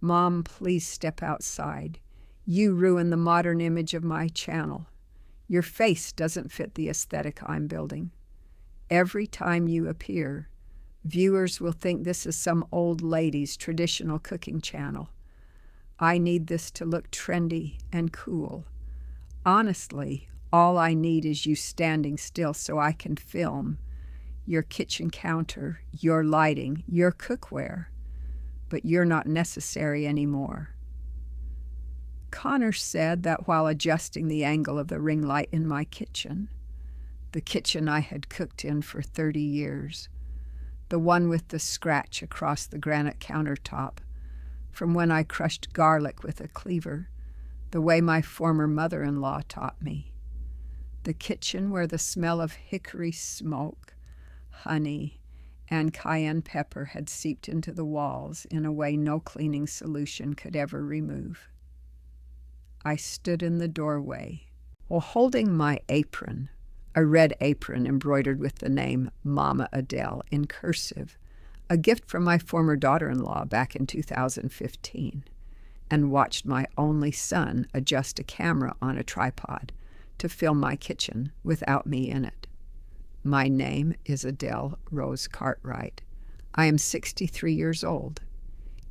Mom, please step outside. You ruin the modern image of my channel. Your face doesn't fit the aesthetic I'm building. Every time you appear, viewers will think this is some old lady's traditional cooking channel. I need this to look trendy and cool. Honestly, all I need is you standing still so I can film your kitchen counter, your lighting, your cookware. But you're not necessary anymore. Connor said that while adjusting the angle of the ring light in my kitchen, the kitchen I had cooked in for 30 years, the one with the scratch across the granite countertop from when I crushed garlic with a cleaver, the way my former mother-in-law taught me, the kitchen where the smell of hickory smoke, honey, and cayenne pepper had seeped into the walls in a way no cleaning solution could ever remove. I stood in the doorway while holding my apron, a red apron embroidered with the name Mama Adele in cursive, a gift from my former daughter-in-law back in 2015, and watched my only son adjust a camera on a tripod to film my kitchen without me in it. My name is Adele Rose Cartwright. I am 63 years old.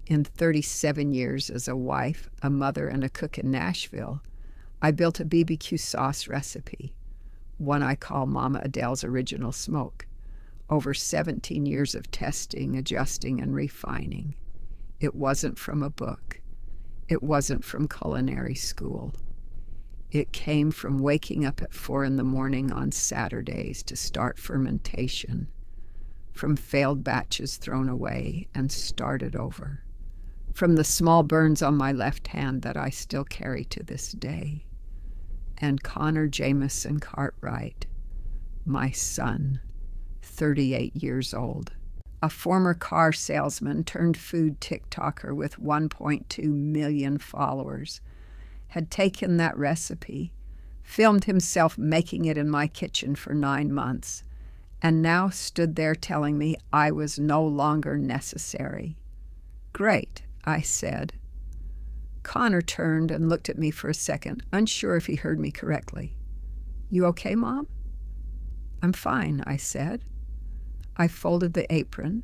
In 37 years as a wife, a mother, and a cook in Nashville, I built a BBQ sauce recipe, one I call Mama Adele's Original Smoke. Over 17 years of testing, adjusting, and refining. It wasn't from a book. It wasn't from culinary school. It came from waking up at 4 a.m. on Saturdays to start fermentation, from failed batches thrown away and started over, from the small burns on my left hand that I still carry to this day. And Connor Jameson Cartwright, my son, 38 years old, a former car salesman turned food TikToker with 1.2 million followers, had taken that recipe, filmed himself making it in my kitchen for 9 months, and now stood there telling me I was no longer necessary. Great, I said. Connor turned and looked at me for a second, unsure if he heard me correctly. You okay, Mom? I'm fine, I said. I folded the apron,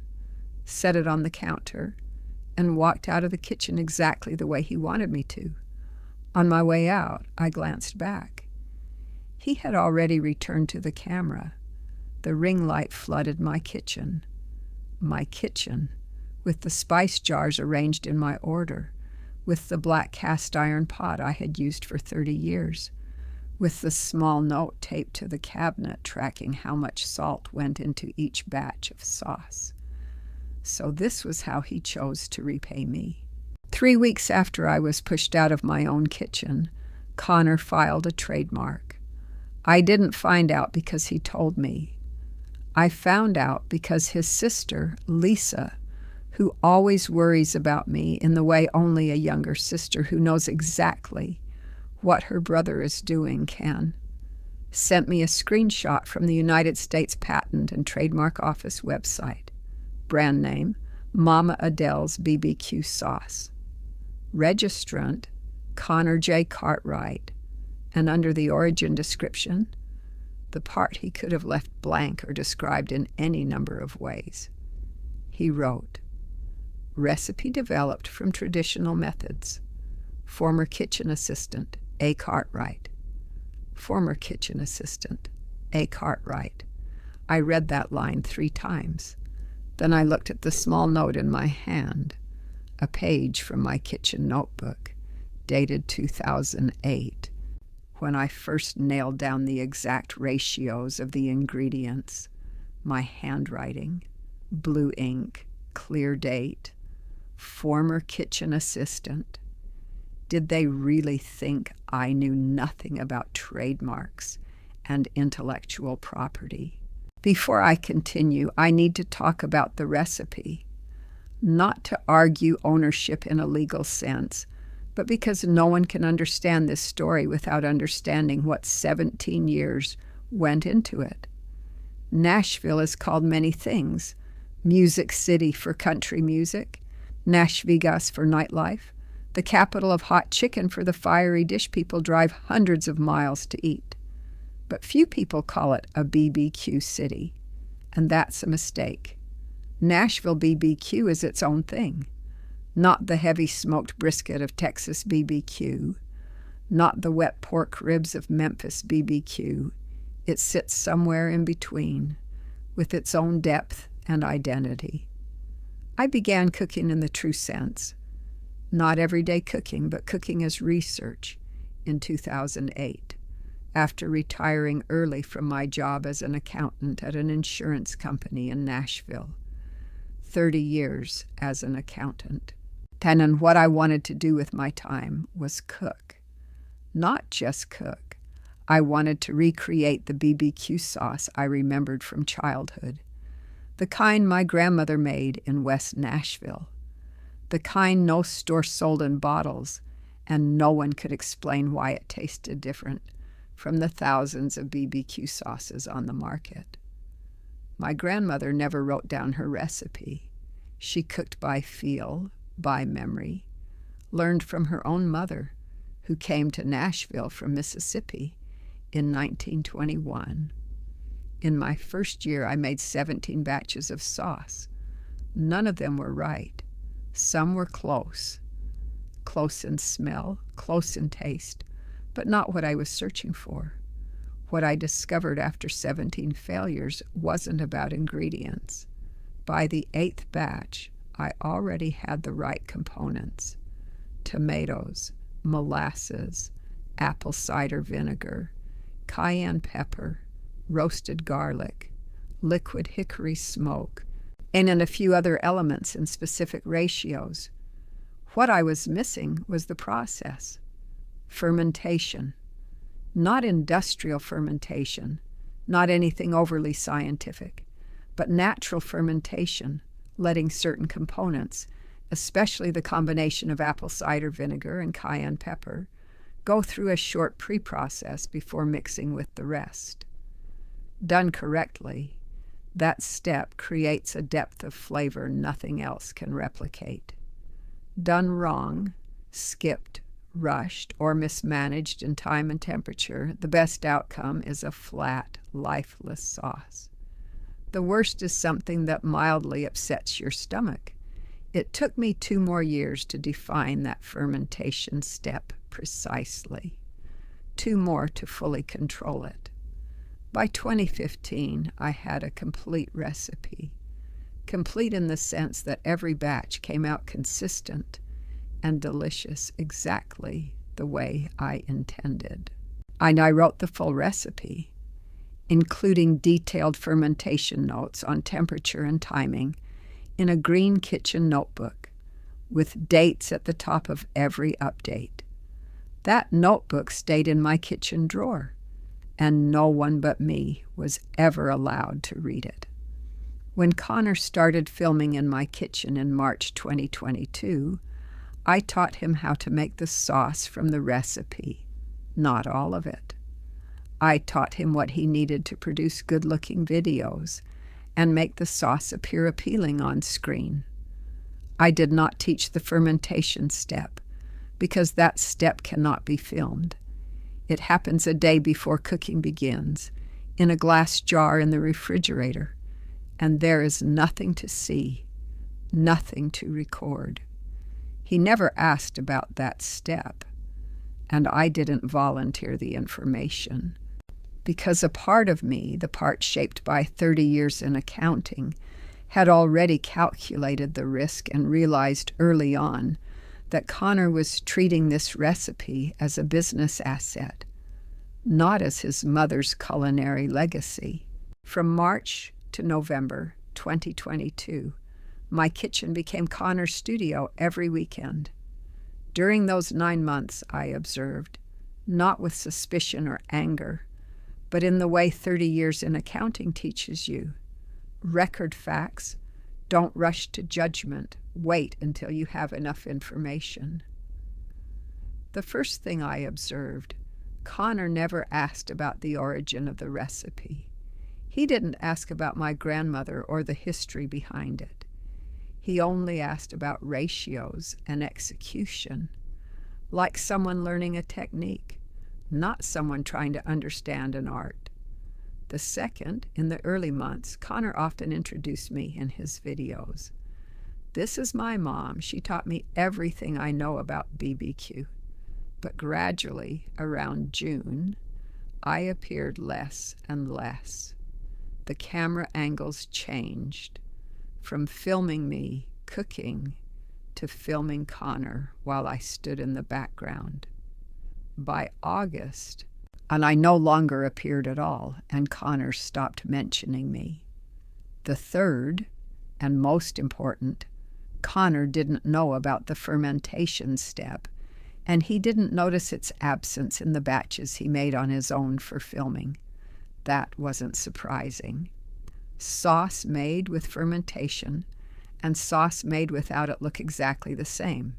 set it on the counter, and walked out of the kitchen exactly the way he wanted me to. On my way out, I glanced back. He had already returned to the camera. The ring light flooded my kitchen, with the spice jars arranged in my order, with the black cast iron pot I had used for 30 years, with the small note taped to the cabinet tracking how much salt went into each batch of sauce. So this was how he chose to repay me. 3 weeks after I was pushed out of my own kitchen, Connor filed a trademark. I didn't find out because he told me. I found out because his sister, Lisa, who always worries about me in the way only a younger sister who knows exactly what her brother is doing can, sent me a screenshot from the United States Patent and Trademark Office website. Brand name, Mama Adele's BBQ Sauce. Registrant, Connor J. Cartwright, and under the origin description, the part he could have left blank or described in any number of ways. He wrote, recipe developed from traditional methods. Former kitchen assistant, A. Cartwright. Former kitchen assistant, A. Cartwright. I read that line 3 times. Then I looked at the small note in my hand, a page from my kitchen notebook, dated 2008, when I first nailed down the exact ratios of the ingredients, my handwriting, blue ink, clear date, former kitchen assistant. Did they really think I knew nothing about trademarks and intellectual property? Before I continue, I need to talk about the recipe. Not to argue ownership in a legal sense, but because no one can understand this story without understanding what 17 years went into it. Nashville is called many things. Music City for country music, Vegas for nightlife, the capital of hot chicken for the fiery dish people drive hundreds of miles to eat. But few people call it a BBQ city, and that's a mistake. Nashville BBQ is its own thing, not the heavy smoked brisket of Texas BBQ, not the wet pork ribs of Memphis BBQ. It sits somewhere in between, with its own depth and identity. I began cooking in the true sense, not everyday cooking, but cooking as research, in 2008, after retiring early from my job as an accountant at an insurance company in Nashville. 30 years as an accountant. And what I wanted to do with my time was cook. Not just cook. I wanted to recreate the BBQ sauce I remembered from childhood. The kind my grandmother made in West Nashville. The kind no store sold in bottles, and no one could explain why it tasted different from the thousands of BBQ sauces on the market. My grandmother never wrote down her recipe. She cooked by feel, by memory, learned from her own mother, who came to Nashville from Mississippi in 1921. In my first year, I made 17 batches of sauce. None of them were right. Some were close in smell, close in taste, but not what I was searching for. What I discovered after 17 failures wasn't about ingredients. By the 8th batch, I already had the right components: tomatoes, molasses, apple cider vinegar, cayenne pepper, roasted garlic, liquid hickory smoke, and a few other elements in specific ratios. What I was missing was the process. Fermentation. Not industrial fermentation, not anything overly scientific, but natural fermentation, letting certain components, especially the combination of apple cider vinegar and cayenne pepper, go through a short pre-process before mixing with the rest. Done correctly, that step creates a depth of flavor nothing else can replicate. Done wrong, skipped, rushed, or mismanaged in time and temperature, the best outcome is a flat, lifeless sauce. The worst is something that mildly upsets your stomach. It took me 2 more years to define that fermentation step precisely. 2 more to fully control it. By 2015, I had a complete recipe. Complete in the sense that every batch came out consistent and delicious exactly the way I intended. And I wrote the full recipe, including detailed fermentation notes on temperature and timing, in a green kitchen notebook with dates at the top of every update. That notebook stayed in my kitchen drawer, and no one but me was ever allowed to read it. When Connor started filming in my kitchen in March 2022, I taught him how to make the sauce from the recipe, not all of it. I taught him what he needed to produce good-looking videos and make the sauce appear appealing on screen. I did not teach the fermentation step, because that step cannot be filmed. It happens a day before cooking begins, in a glass jar in the refrigerator, and there is nothing to see, nothing to record. He never asked about that step, and I didn't volunteer the information, because a part of me, the part shaped by 30 years in accounting, had already calculated the risk and realized early on that Connor was treating this recipe as a business asset, not as his mother's culinary legacy. From March to November 2022, my kitchen became Connor's studio every weekend. During those 9 months, I observed, not with suspicion or anger, but in the way 30 years in accounting teaches you. Record facts. Don't rush to judgment. Wait until you have enough information. The first thing I observed, Connor never asked about the origin of the recipe. He didn't ask about my grandmother or the history behind it. He only asked about ratios and execution, like someone learning a technique, not someone trying to understand an art. The second, in the early months, Connor often introduced me in his videos. This is my mom. She taught me everything I know about BBQ. But gradually, around June, I appeared less and less. The camera angles changed from filming me cooking to filming Connor while I stood in the background. By August, and I no longer appeared at all, and Connor stopped mentioning me. The third, and most important, Connor didn't know about the fermentation step, and he didn't notice its absence in the batches he made on his own for filming. That wasn't surprising. Sauce made with fermentation and sauce made without it look exactly the same.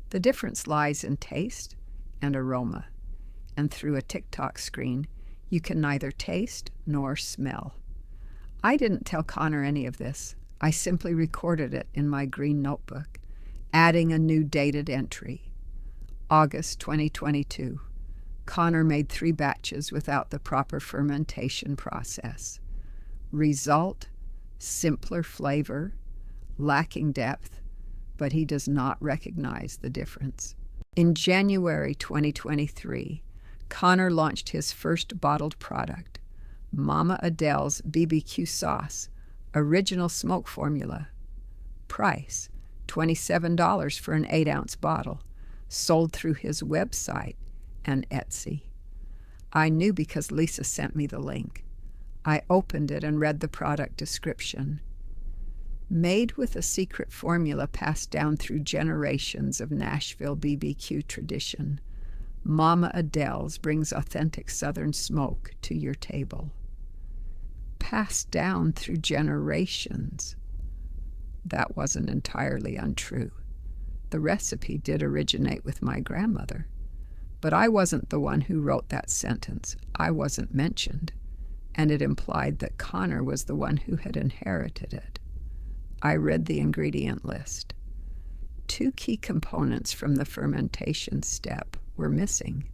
The difference lies in taste and aroma, and through a TikTok screen, you can neither taste nor smell. I didn't tell Connor any of this. I simply recorded it in my green notebook, adding a new dated entry. August 2022. Connor made 3 batches without the proper fermentation process. Result: simpler flavor, lacking depth, but he does not recognize the difference. In January 2023, Connor launched his first bottled product, Mama Adele's BBQ sauce, original smoke formula. Price: $27 for an 8-ounce bottle, sold through his website and Etsy. I knew because Lisa sent me the link. I opened it and read the product description. Made with a secret formula passed down through generations of Nashville BBQ tradition, Mama Adele's brings authentic Southern smoke to your table. Passed down through generations. That wasn't entirely untrue. The recipe did originate with my grandmother, but I wasn't the one who wrote that sentence. I wasn't mentioned, and it implied that Connor was the one who had inherited it. I read the ingredient list. 2 key components from the fermentation step were missing.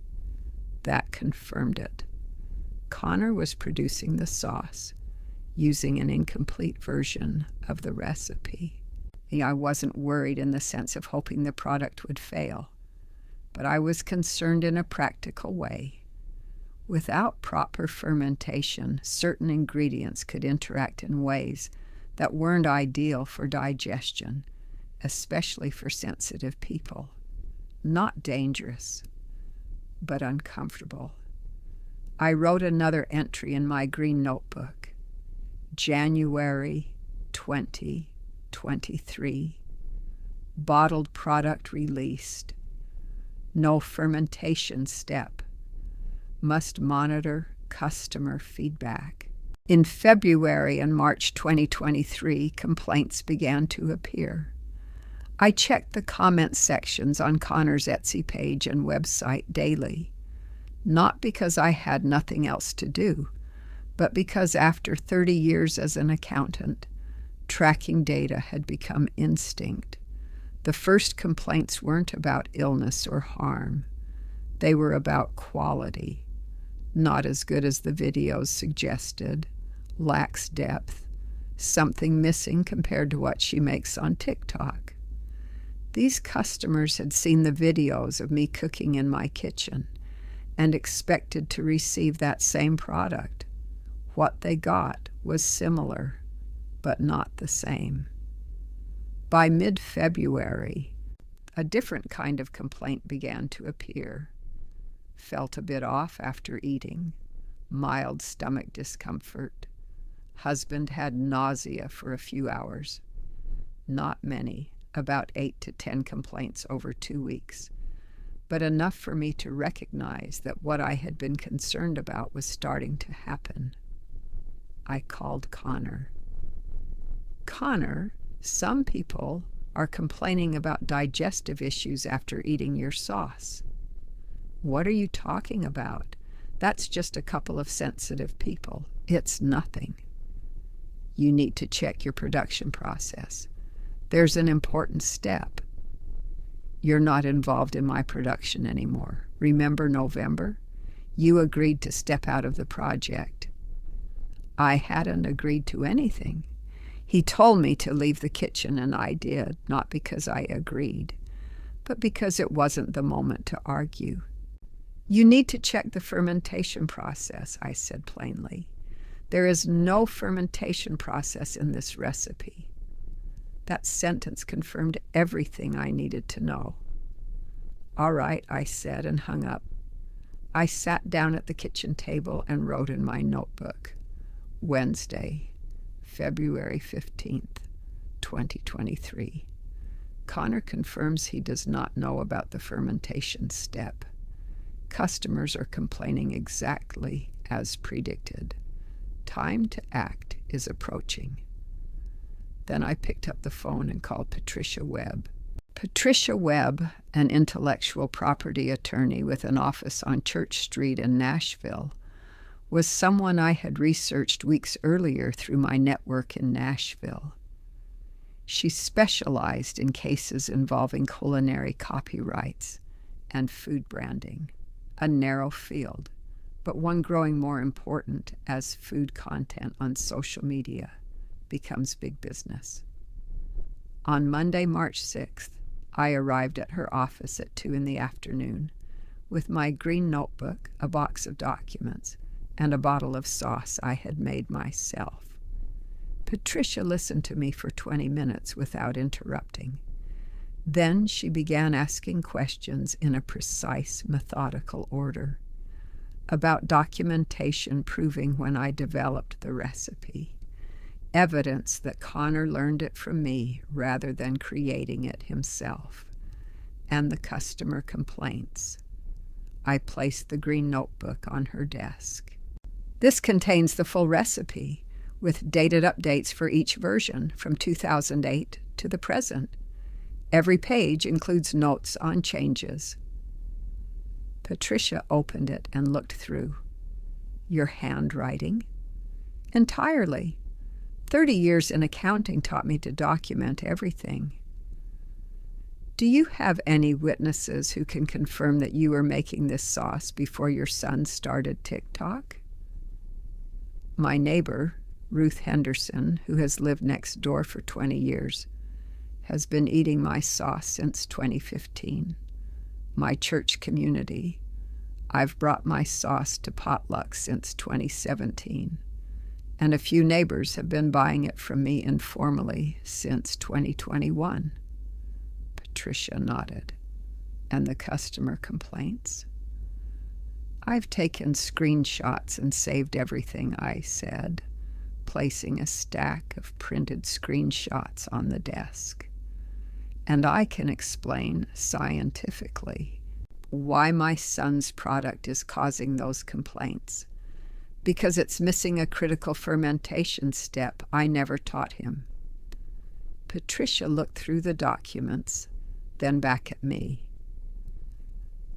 That confirmed it. Connor was producing the sauce using an incomplete version of the recipe. I wasn't worried in the sense of hoping the product would fail, but I was concerned in a practical way. Without proper fermentation, certain ingredients could interact in ways that weren't ideal for digestion, especially for sensitive people. Not dangerous, but uncomfortable. I wrote another entry in my green notebook. January 2023. Bottled product released. No fermentation step. Must monitor customer feedback. In February and March 2023, complaints began to appear. I checked the comment sections on Connor's Etsy page and website daily, not because I had nothing else to do, but because after 30 years as an accountant, tracking data had become instinct. The first complaints weren't about illness or harm. They were about quality. Not as good as the videos suggested, lacks depth, something missing compared to what she makes on TikTok. These customers had seen the videos of me cooking in my kitchen and expected to receive that same product. What they got was similar, but not the same. By mid-February, a different kind of complaint began to appear. Felt a bit off after eating, mild stomach discomfort. Husband had nausea for a few hours. Not many, about 8 to 10 complaints over 2 weeks, but enough for me to recognize that what I had been concerned about was starting to happen. I called Connor. Connor, some people are complaining about digestive issues after eating your sauce. What are you talking about? That's just a couple of sensitive people. It's nothing. You need to check your production process. There's an important step. You're not involved in my production anymore. Remember November? You agreed to step out of the project. I hadn't agreed to anything. He told me to leave the kitchen, and I did, not because I agreed, but because it wasn't the moment to argue. You need to check the fermentation process, I said plainly. There is no fermentation process in this recipe. That sentence confirmed everything I needed to know. All right, I said, and hung up. I sat down at the kitchen table and wrote in my notebook, Wednesday, February 15th, 2023. Connor confirms he does not know about the fermentation step. Customers are complaining exactly as predicted. Time to act is approaching. Then I picked up the phone and called Patricia Webb. Patricia Webb, an intellectual property attorney with an office on Church Street in Nashville, was someone I had researched weeks earlier through my network in Nashville. She specialized in cases involving culinary copyrights and food branding, a narrow field, but one growing more important as food content on social media becomes big business. On Monday, March 6th, I arrived at her office at 2 p.m. with my green notebook, a box of documents, and a bottle of sauce I had made myself. Patricia listened to me for 20 minutes without interrupting. Then she began asking questions in a precise, methodical order about documentation proving when I developed the recipe, evidence that Connor learned it from me rather than creating it himself, and the customer complaints. I placed the green notebook on her desk. This contains the full recipe, with dated updates for each version from 2008 to the present. Every page includes notes on changes. Patricia opened it and looked through. Your handwriting? Entirely. 30 years in accounting taught me to document everything. Do you have any witnesses who can confirm that you were making this sauce before your son started TikTok? My neighbor, Ruth Henderson, who has lived next door for 20 years, has been eating my sauce since 2015. My church community, I've brought my sauce to potlucks since 2017. And a few neighbors have been buying it from me informally since 2021. Patricia nodded. And the customer complaints? I've taken screenshots and saved everything, I said, placing a stack of printed screenshots on the desk. And I can explain scientifically why my son's product is causing those complaints. Because it's missing a critical fermentation step I never taught him. Patricia looked through the documents, then back at me.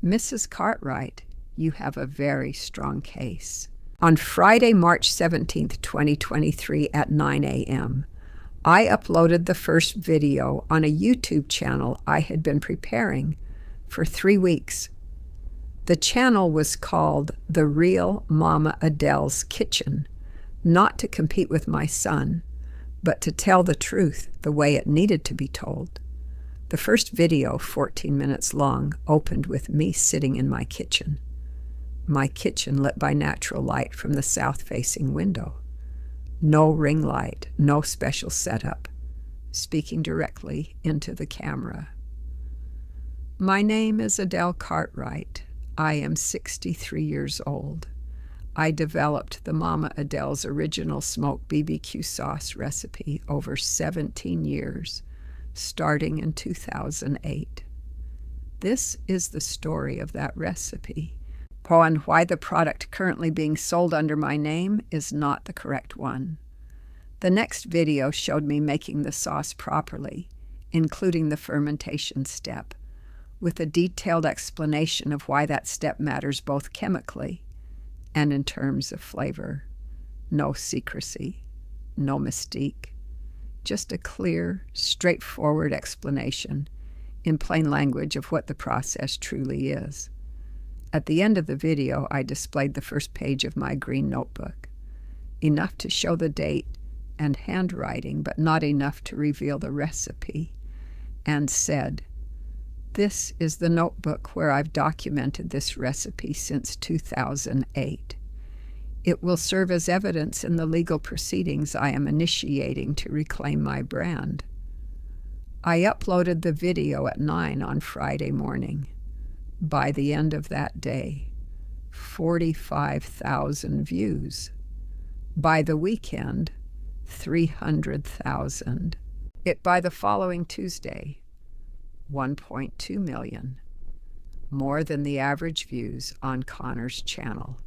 Mrs. Cartwright, you have a very strong case. On Friday, March 17th, 2023 at 9 a.m., I uploaded the first video on a YouTube channel I had been preparing for 3 weeks. The channel was called The Real Mama Adele's Kitchen, not to compete with my son, but to tell the truth the way it needed to be told. The first video, 14 minutes long, opened with me sitting in my kitchen lit by natural light from the south-facing window. No ring light, no special setup, speaking directly into the camera. My name is Adele Cartwright. I am 63 years old. I developed the Mama Adele's original smoked BBQ sauce recipe over 17 years, starting in 2008. This is the story of that recipe, and why the product currently being sold under my name is not the correct one. The next video showed me making the sauce properly, including the fermentation step, with a detailed explanation of why that step matters both chemically and in terms of flavor. No secrecy, no mystique. Just a clear, straightforward explanation in plain language of what the process truly is. At the end of the video, I displayed the first page of my green notebook, enough to show the date and handwriting, but not enough to reveal the recipe, and said, "This is the notebook where I've documented this recipe since 2008. It will serve as evidence in the legal proceedings I am initiating to reclaim my brand." I uploaded the video at 9 on Friday morning. By the end of that day, 45,000 views. By the weekend, 300,000. By the following Tuesday, 1.2 million. More than the average views on Connor's channel.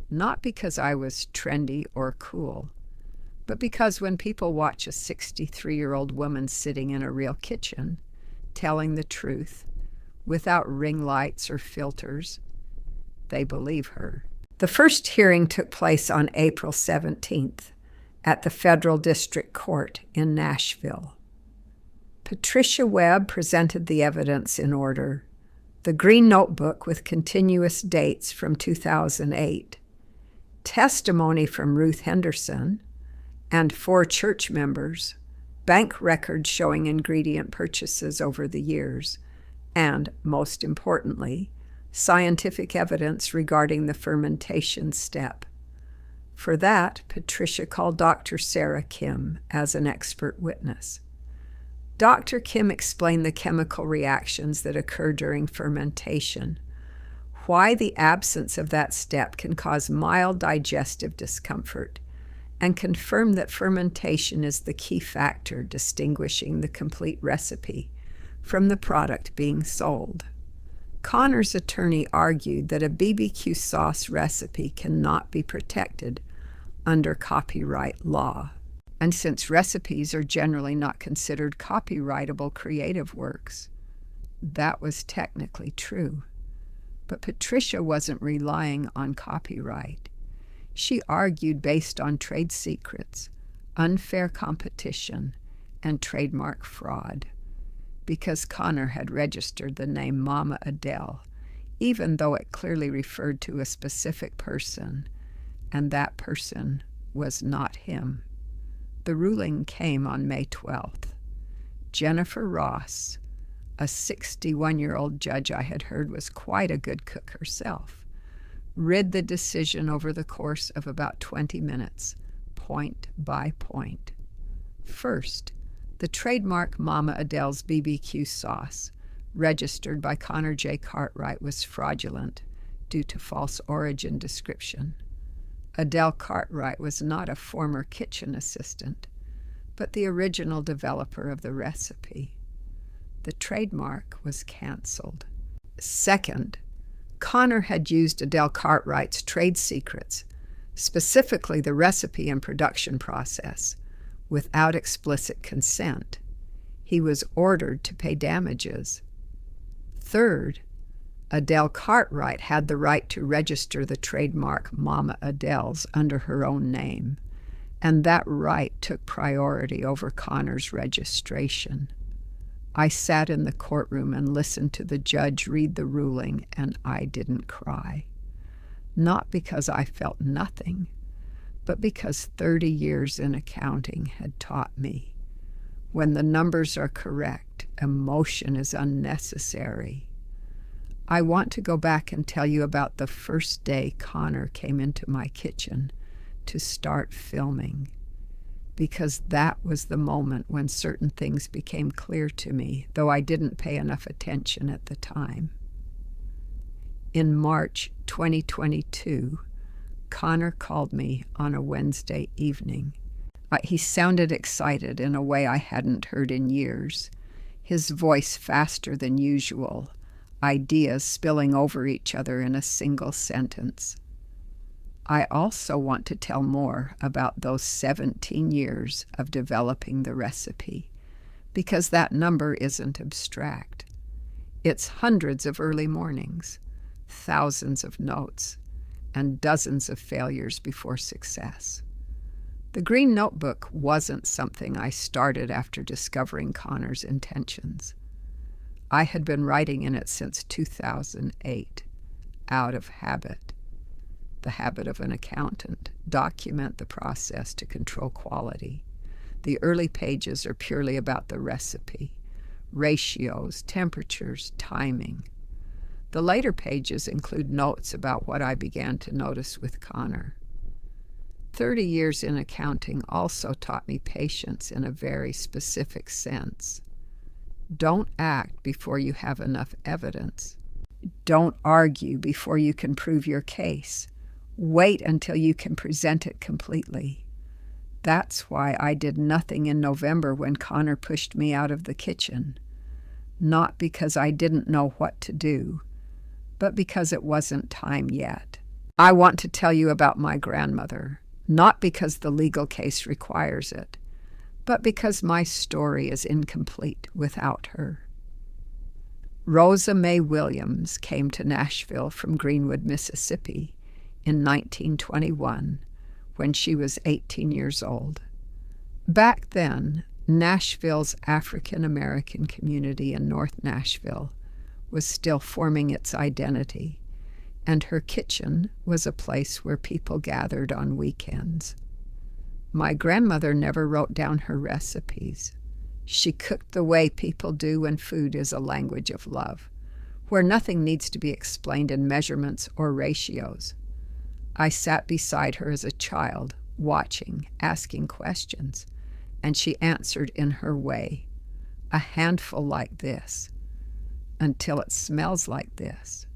Not because I was trendy or cool, but because when people watch a 63-year-old woman sitting in a real kitchen, telling the truth, without ring lights or filters, they believe her. The first hearing took place on April 17th at the Federal District Court in Nashville. Patricia Webb presented the evidence in order: the green notebook with continuous dates from 2008, testimony from Ruth Henderson and 4 church members, bank records showing ingredient purchases over the years, and, most importantly, scientific evidence regarding the fermentation step. For that, Patricia called Dr. Sarah Kim as an expert witness. Dr. Kim explained the chemical reactions that occur during fermentation, why the absence of that step can cause mild digestive discomfort, and confirmed that fermentation is the key factor distinguishing the complete recipe from the product being sold. Connor's attorney argued that a BBQ sauce recipe cannot be protected under copyright law. And since recipes are generally not considered copyrightable creative works, that was technically true. But Patricia wasn't relying on copyright. She argued based on trade secrets, unfair competition, and trademark fraud, because Connor had registered the name Mama Adele, even though it clearly referred to a specific person, and that person was not him. The ruling came on May 12th. Jennifer Ross, a 61-year-old judge I had heard was quite a good cook herself, read the decision over the course of about 20 minutes, point by point. First, the trademark Mama Adele's BBQ sauce, registered by Connor J. Cartwright, was fraudulent due to false origin description. Adele Cartwright was not a former kitchen assistant, but the original developer of the recipe. The trademark was canceled. Second, Connor had used Adele Cartwright's trade secrets, specifically the recipe and production process, without explicit consent. He was ordered to pay damages. Third, Adele Cartwright had the right to register the trademark Mama Adele's under her own name, and that right took priority over Connor's registration. I sat in the courtroom and listened to the judge read the ruling, and I didn't cry. Not because I felt nothing, but because 30 years in accounting had taught me, when the numbers are correct, emotion is unnecessary. I want to go back and tell you about the first day Connor came into my kitchen to start filming, because that was the moment when certain things became clear to me, though I didn't pay enough attention at the time. In March 2022, Connor called me on a Wednesday evening. He sounded excited in a way I hadn't heard in years, his voice faster than usual, ideas spilling over each other in a single sentence. I also want to tell more about those 17 years of developing the recipe, because that number isn't abstract. It's hundreds of early mornings, thousands of notes, and dozens of failures before success. The Green Notebook wasn't something I started after discovering Connor's intentions. I had been writing in it since 2008, out of habit. The habit of an accountant. Document the process to control quality. The early pages are purely about the recipe, ratios, temperatures, timing. The later pages include notes about what I began to notice with Connor. 30 years in accounting also taught me patience in a very specific sense. Don't act before you have enough evidence. Don't argue before you can prove your case. Wait until you can present it completely. That's why I did nothing in November when Connor pushed me out of the kitchen. Not because I didn't know what to do, but because it wasn't time yet. I want to tell you about my grandmother, not because the legal case requires it, but because my story is incomplete without her. Rosa May Williams came to Nashville from Greenwood, Mississippi in 1921 when she was 18 years old. Back then, Nashville's African American community in North Nashville was still forming its identity, and her kitchen was a place where people gathered on weekends. My grandmother never wrote down her recipes. She cooked the way people do when food is a language of love, where nothing needs to be explained in measurements or ratios. I sat beside her as a child, watching, asking questions, and she answered in her way. A handful like this, until it smells like this.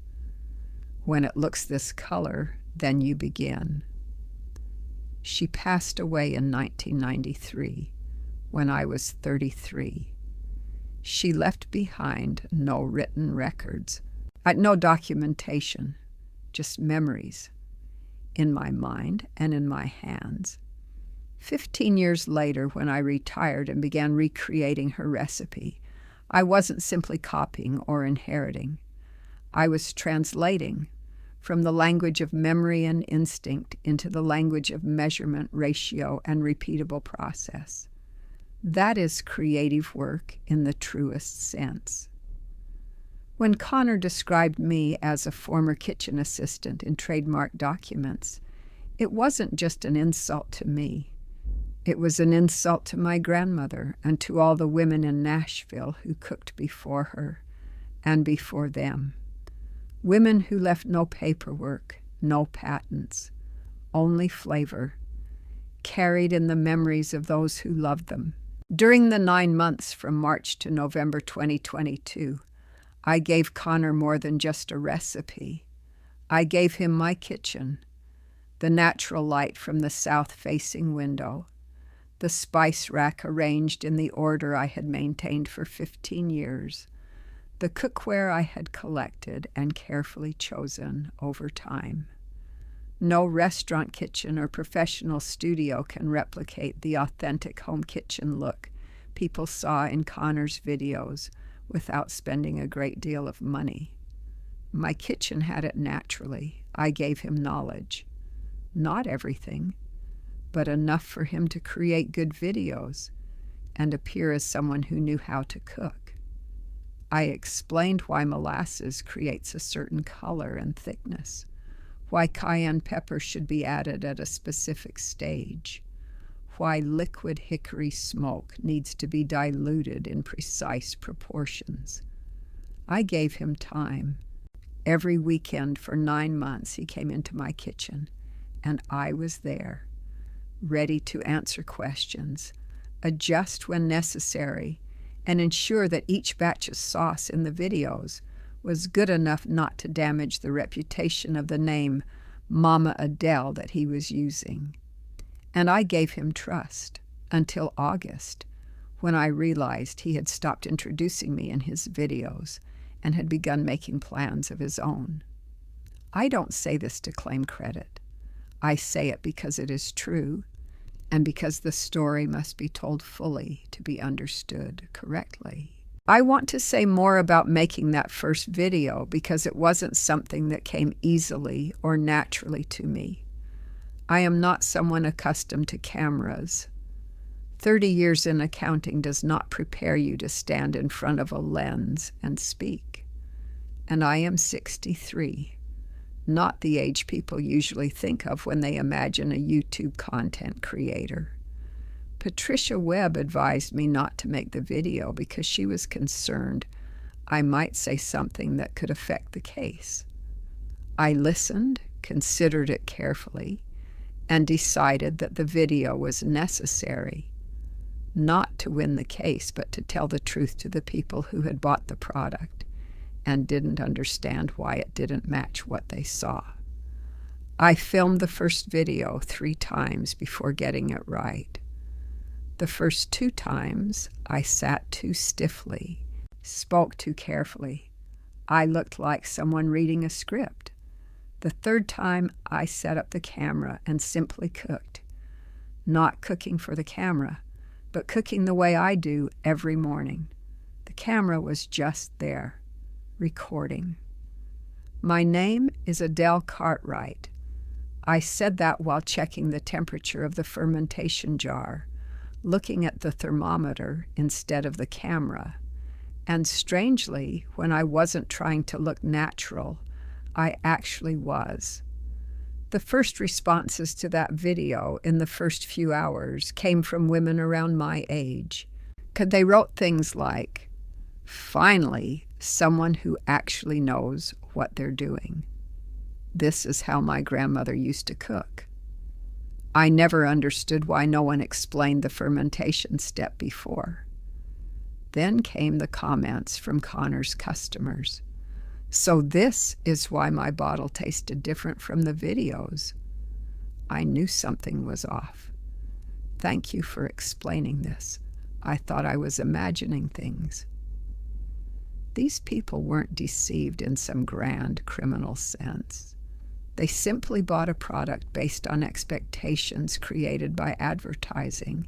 When it looks this color, then you begin. She passed away in 1993, when I was 33. She left behind no written records, no documentation, just memories, in my mind and in my hands. 15 years later, when I retired and began recreating her recipe, I wasn't simply copying or inheriting. I was translating from the language of memory and instinct into the language of measurement, ratio, and repeatable process. That is creative work in the truest sense. When Connor described me as a former kitchen assistant in trademark documents, it wasn't just an insult to me. It was an insult to my grandmother and to all the women in Nashville who cooked before her and before them. Women who left no paperwork, no patents, only flavor, carried in the memories of those who loved them. During the 9 months from March to November 2022, I gave Connor more than just a recipe. I gave him my kitchen, the natural light from the south-facing window, the spice rack arranged in the order I had maintained for 15 years, the cookware I had collected and carefully chosen over time. No restaurant kitchen or professional studio can replicate the authentic home kitchen look people saw in Connor's videos without spending a great deal of money. My kitchen had it naturally. I gave him knowledge. Not everything, but enough for him to create good videos and appear as someone who knew how to cook. I explained why molasses creates a certain color and thickness, why cayenne pepper should be added at a specific stage, why liquid hickory smoke needs to be diluted in precise proportions. I gave him time. Every weekend for 9 months he came into my kitchen, and I was there, ready to answer questions, adjust when necessary, and ensure that each batch of sauce in the videos was good enough not to damage the reputation of the name Mama Adele that he was using. And I gave him trust until August, when I realized he had stopped introducing me in his videos and had begun making plans of his own. I don't say this to claim credit. I say it because it is true, and because the story must be told fully to be understood correctly. I want to say more about making that first video because it wasn't something that came easily or naturally to me. I am not someone accustomed to cameras. 30 years in accounting does not prepare you to stand in front of a lens and speak. And I am 63, not the age people usually think of when they imagine a YouTube content creator. Patricia Webb advised me not to make the video because she was concerned I might say something that could affect the case. I listened, considered it carefully, and decided that the video was necessary, not to win the case, but to tell the truth to the people who had bought the product and didn't understand why it didn't match what they saw. I filmed the first video 3 times before getting it right. The first 2 times, I sat too stiffly, spoke too carefully. I looked like someone reading a script. The 3rd time, I set up the camera and simply cooked. Not cooking for the camera, but cooking the way I do every morning. The camera was just there, recording. My name is Adele Cartwright. I said that while checking the temperature of the fermentation jar, looking at the thermometer instead of the camera. And strangely, when I wasn't trying to look natural, I actually was. The first responses to that video in the first few hours came from women around my age. They wrote things like, "Finally, someone who actually knows what they're doing. This is how my grandmother used to cook. I never understood why no one explained the fermentation step before." Then came the comments from Connor's customers. "So this is why my bottle tasted different from the videos." I knew something was off. "Thank you for explaining this. I thought I was imagining things." These people weren't deceived in some grand criminal sense. They simply bought a product based on expectations created by advertising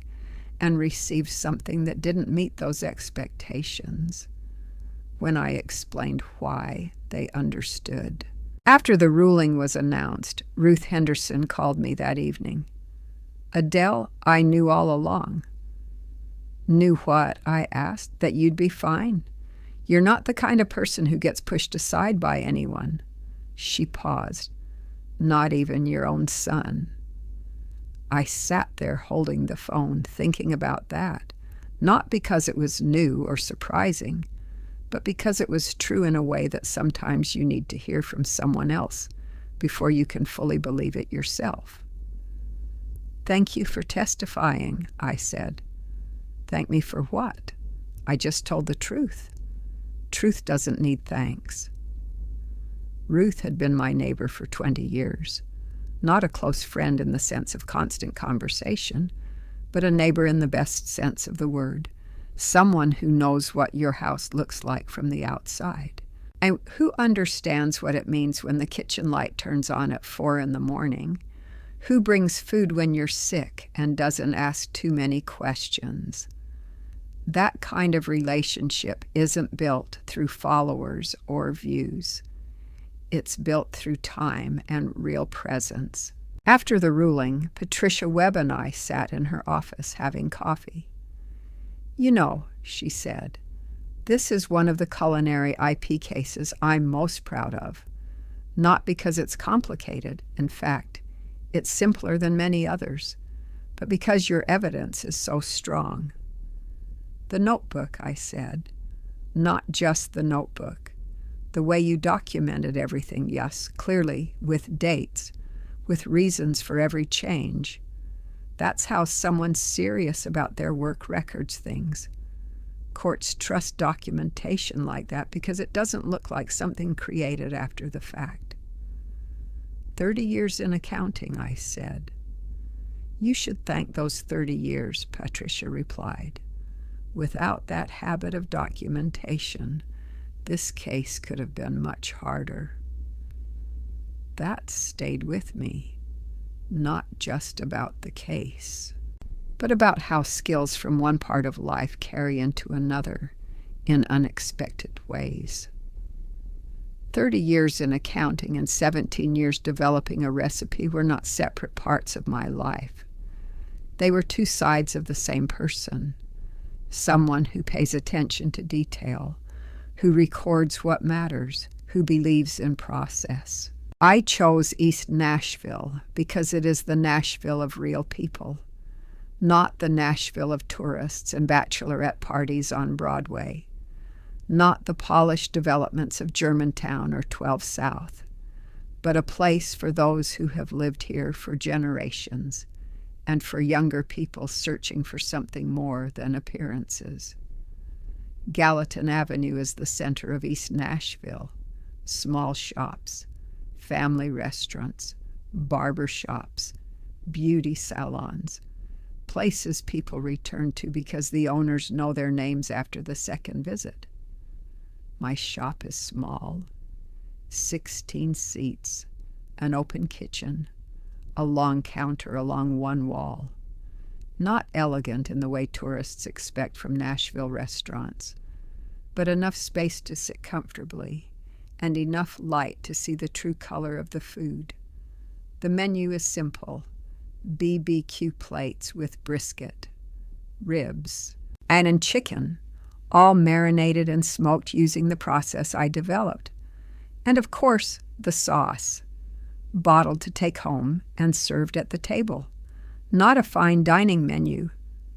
and received something that didn't meet those expectations. When I explained why, they understood. After the ruling was announced, Ruth Henderson called me that evening. "Adele, I knew all along." "Knew what?" I asked. "That you'd be fine. You're not the kind of person who gets pushed aside by anyone." She paused. "Not even your own son." I sat there holding the phone, thinking about that, not because it was new or surprising, but because it was true in a way that sometimes you need to hear from someone else before you can fully believe it yourself. "Thank you for testifying," I said. "Thank me for what? I just told the truth. Truth doesn't need thanks." Ruth had been my neighbor for 20 years. Not a close friend in the sense of constant conversation, but a neighbor in the best sense of the word. Someone who knows what your house looks like from the outside. And who understands what it means when the kitchen light turns on at 4 a.m, who brings food when you're sick and doesn't ask too many questions. That kind of relationship isn't built through followers or views. It's built through time and real presence. After the ruling, Patricia Webb and I sat in her office having coffee. "You know," she said, "this is one of the culinary IP cases I'm most proud of. Not because it's complicated. In fact, it's simpler than many others, but because your evidence is so strong." "The notebook," I said. "Not just the notebook. The way you documented everything, yes, clearly, with dates, with reasons for every change. That's how someone serious about their work records things. Courts trust documentation like that because it doesn't look like something created after the fact." 30 years in accounting, I said. "You should thank those 30 years," Patricia replied. "Without that habit of documentation, this case could have been much harder." That stayed with me, not just about the case, but about how skills from one part of life carry into another in unexpected ways. 30 years in accounting and 17 years developing a recipe were not separate parts of my life. They were two sides of the same person. Someone who pays attention to detail, who records what matters, who believes in process. I chose East Nashville because it is the Nashville of real people, not the Nashville of tourists and bachelorette parties on Broadway, not the polished developments of Germantown or 12 South, but a place for those who have lived here for generations and for younger people searching for something more than appearances. Gallatin Avenue is the center of East Nashville. Small shops, family restaurants, barber shops, beauty salons, places people return to because the owners know their names after the second visit. My shop is small, 16 seats, an open kitchen, a long counter along one wall. Not elegant in the way tourists expect from Nashville restaurants, but enough space to sit comfortably and enough light to see the true color of the food. The menu is simple: BBQ plates with brisket, ribs, and chicken, all marinated and smoked using the process I developed. And of course, the sauce, bottled to take home and served at the table. Not a fine dining menu,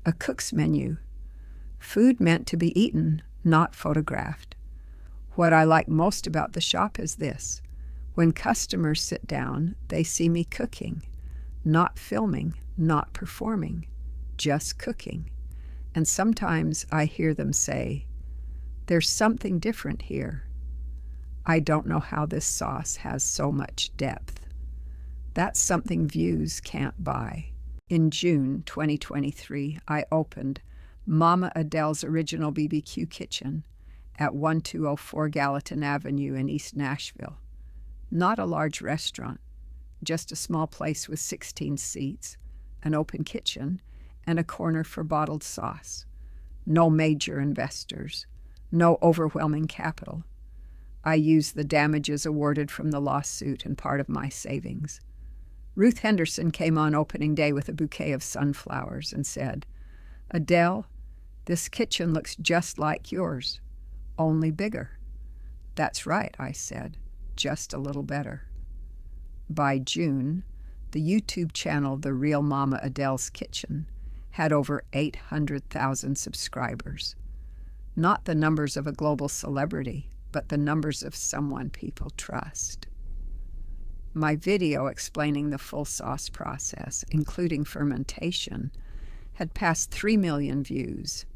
a cook's menu. Food meant to be eaten, not photographed. What I like most about the shop is this: when customers sit down, they see me cooking, not filming, not performing, just cooking. And sometimes I hear them say, "There's something different here. I don't know how this sauce has so much depth." That's something views can't buy. In June 2023, I opened Mama Adele's Original BBQ Kitchen at 1204 Gallatin Avenue in East Nashville. Not a large restaurant, just a small place with 16 seats, an open kitchen, and a corner for bottled sauce. No major investors, no overwhelming capital. I used the damages awarded from the lawsuit and part of my savings. Ruth Henderson came on opening day with a bouquet of sunflowers and said, "Adele, this kitchen looks just like yours, only bigger." "That's right," I said, "just a little better." By June, the YouTube channel The Real Mama Adele's Kitchen had over 800,000 subscribers. Not the numbers of a global celebrity, but the numbers of someone people trust. My video explaining the full sauce process, including fermentation, had passed 3 million views.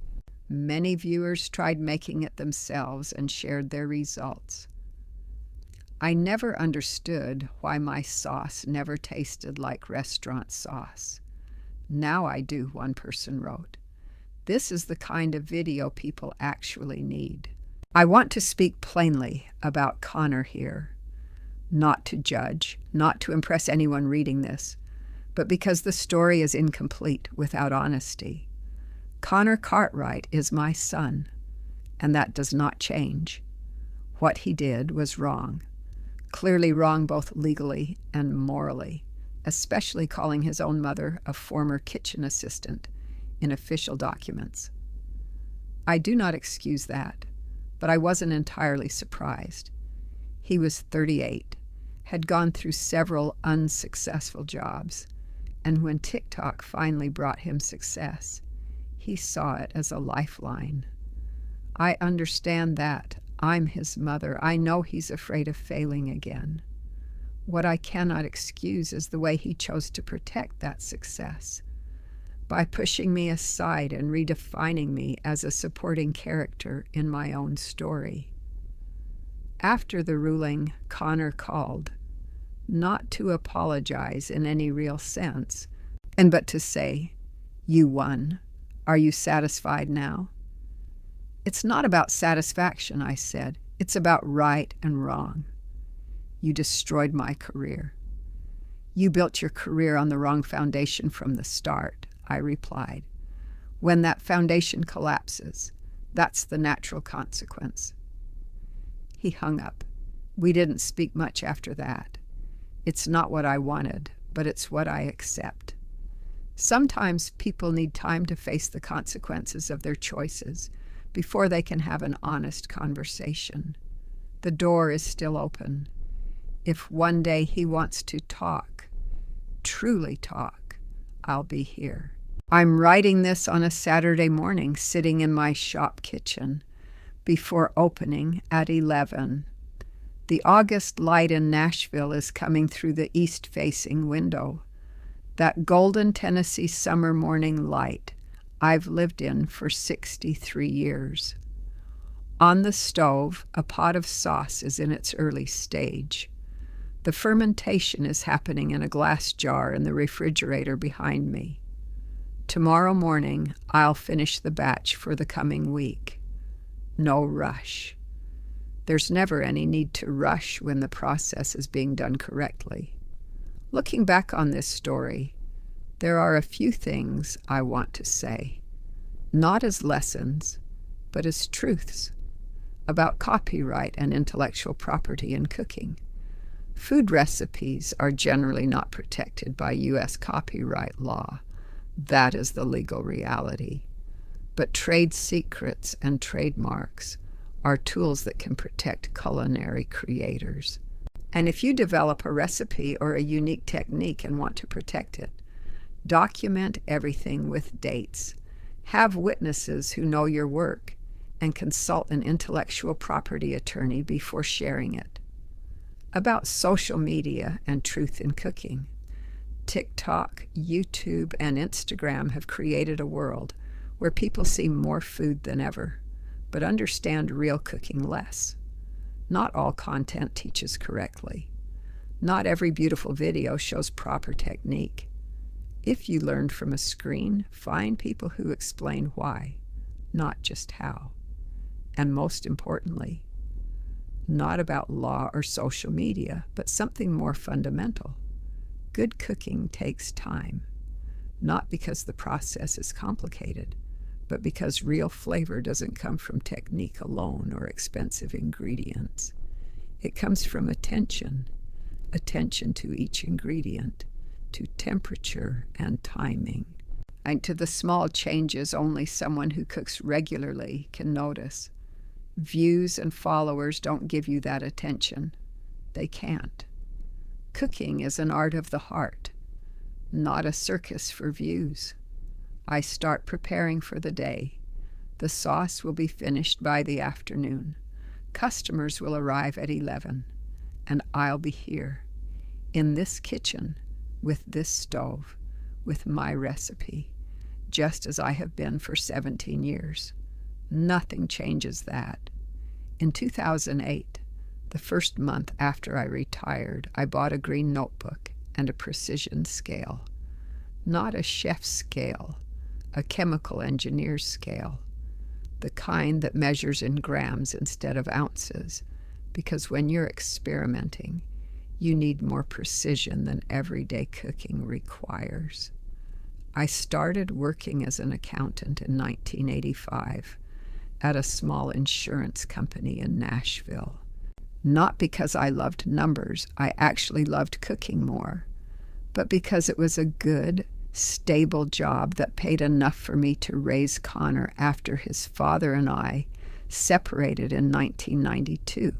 Many viewers tried making it themselves and shared their results. I never understood why my sauce never tasted like restaurant sauce. Now I do, one person wrote. This is the kind of video people actually need. I want to speak plainly about Connor here. Not to judge, not to impress anyone reading this, but because the story is incomplete without honesty. Connor Cartwright is my son, and that does not change. What he did was wrong. Clearly wrong both legally and morally, especially calling his own mother a former kitchen assistant in official documents. I do not excuse that, but I wasn't entirely surprised. He was 38, had gone through several unsuccessful jobs, and when TikTok finally brought him success, he saw it as a lifeline. I understand that. I'm his mother. I know he's afraid of failing again. What I cannot excuse is the way he chose to protect that success, by pushing me aside and redefining me as a supporting character in my own story. After the ruling, Connor called, not to apologize in any real sense, but to say, "You won. Are you satisfied now?" "It's not about satisfaction," I said. "It's about right and wrong. You destroyed my career." "You built your career on the wrong foundation from the start," I replied. "When that foundation collapses, that's the natural consequence." He hung up, We didn't speak much after that. It's not what I wanted, but it's what I accept. Sometimes people need time to face the consequences of their choices before they can have an honest conversation. The door is still open. If one day he wants to talk, truly talk, I'll be here. I'm writing this on a Saturday morning, sitting in my shop kitchen before opening at 11. The August light in Nashville is coming through the east-facing window. That golden Tennessee summer morning light I've lived in for 63 years. On the stove, a pot of sauce is in its early stage. The fermentation is happening in a glass jar in the refrigerator behind me. Tomorrow morning, I'll finish the batch for the coming week. No rush. There's never any need to rush when the process is being done correctly. Looking back on this story, there are a few things I want to say, not as lessons, but as truths about copyright and intellectual property in cooking. Food recipes are generally not protected by U.S. copyright law. That is the legal reality. But trade secrets and trademarks are tools that can protect culinary creators. And if you develop a recipe or a unique technique and want to protect it, document everything with dates. Have witnesses who know your work and consult an intellectual property attorney before sharing it. About social media and truth in cooking. TikTok, YouTube, and Instagram have created a world where people see more food than ever, but understand real cooking less. Not all content teaches correctly. Not every beautiful video shows proper technique. If you learned from a screen, find people who explain why, not just how. And most importantly, not about law or social media, but something more fundamental. Good cooking takes time, not because the process is complicated, but because real flavor doesn't come from technique alone or expensive ingredients. It comes from attention to each ingredient, to temperature and timing, and to the small changes only someone who cooks regularly can notice. Views and followers don't give you that attention. They can't. Cooking is an art of the heart, not a circus for views. I start preparing for the day. The sauce will be finished by the afternoon. Customers will arrive at 11, and I'll be here, in this kitchen, with this stove, with my recipe, just as I have been for 17 years. Nothing changes that. In 2008, the first month after I retired, I bought a green notebook and a precision scale. Not a chef's scale, a chemical engineer's scale, the kind that measures in grams instead of ounces, because when you're experimenting, you need more precision than everyday cooking requires. I started working as an accountant in 1985 at a small insurance company in Nashville. Not because I loved numbers, I actually loved cooking more, but because it was a good, stable job that paid enough for me to raise Connor after his father and I separated in 1992.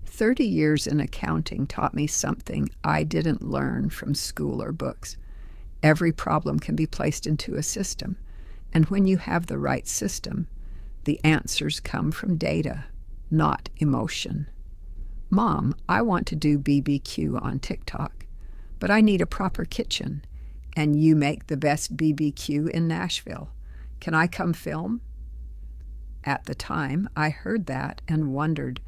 30 years in accounting taught me something I didn't learn from school or books. Every problem can be placed into a system, and when you have the right system, the answers come from data, not emotion. Mom, I want to do BBQ on TikTok, but I need a proper kitchen, and you make the best BBQ in Nashville. Can I come film? At the time, I heard that and wondered,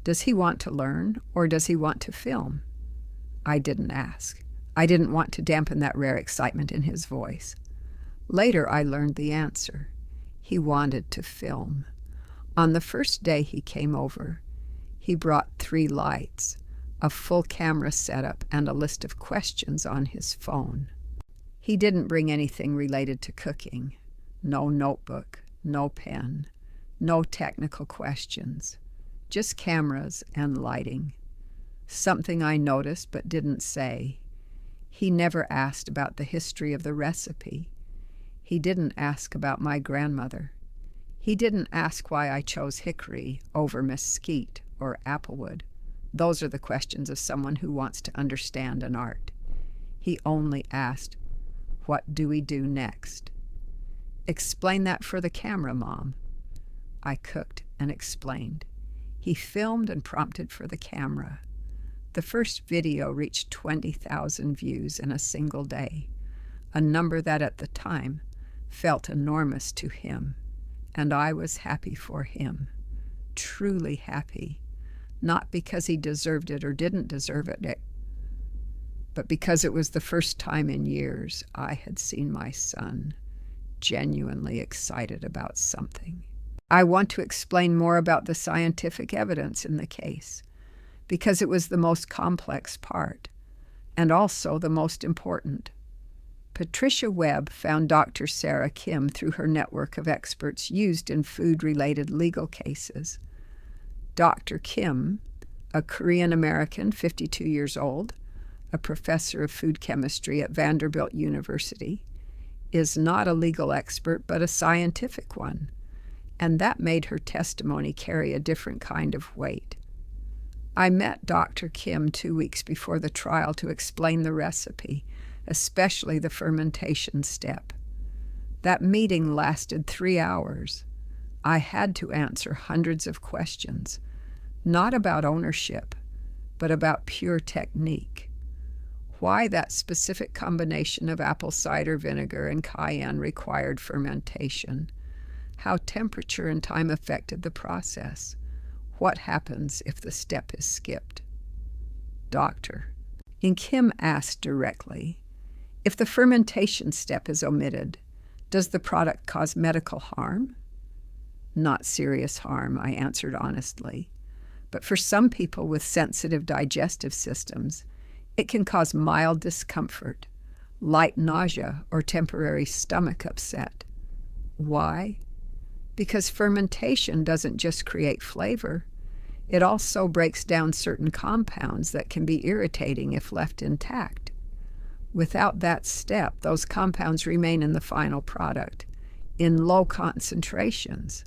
does he want to learn or does he want to film? I didn't ask. I didn't want to dampen that rare excitement in his voice. Later, I learned the answer. He wanted to film. On the first day he came over, he brought 3 lights, a full camera setup, and a list of questions on his phone. He didn't bring anything related to cooking. No notebook, no pen, no technical questions. just cameras and lighting. Something I noticed but didn't say. He never asked about the history of the recipe. He didn't ask about my grandmother. He didn't ask why I chose hickory over mesquite or applewood. Those are the questions of someone who wants to understand an art. He only asked, "What do we do next?" "Explain that for the camera, Mom." I cooked and explained. He filmed and prompted for the camera. The first video reached 20,000 views in a single day, a number that at the time felt enormous to him, and I was happy for him, truly happy, not because he deserved it or didn't deserve it, but because it was the first time in years I had seen my son genuinely excited about something. I want to explain more about the scientific evidence in the case, because it was the most complex part, and also the most important. Patricia Webb found Dr. Sarah Kim through her network of experts used in food-related legal cases. Dr. Kim, a Korean-American, 52 years old, a professor of food chemistry at Vanderbilt University, is not a legal expert but a scientific one, and that made her testimony carry a different kind of weight. I met Dr. Kim 2 weeks before the trial to explain the recipe, especially the fermentation step. That meeting lasted 3 hours. I had to answer hundreds of questions, not about ownership, but about pure technique. Why that specific combination of apple cider vinegar and cayenne required fermentation, how temperature and time affected the process, what happens if the step is skipped. Doctor. And Kim asked directly, if the fermentation step is omitted, does the product cause medical harm? Not serious harm, I answered honestly. But for some people with sensitive digestive systems, it can cause mild discomfort, light nausea, or temporary stomach upset. Why? Because fermentation doesn't just create flavor. It also breaks down certain compounds that can be irritating if left intact. Without that step, those compounds remain in the final product, in low concentrations,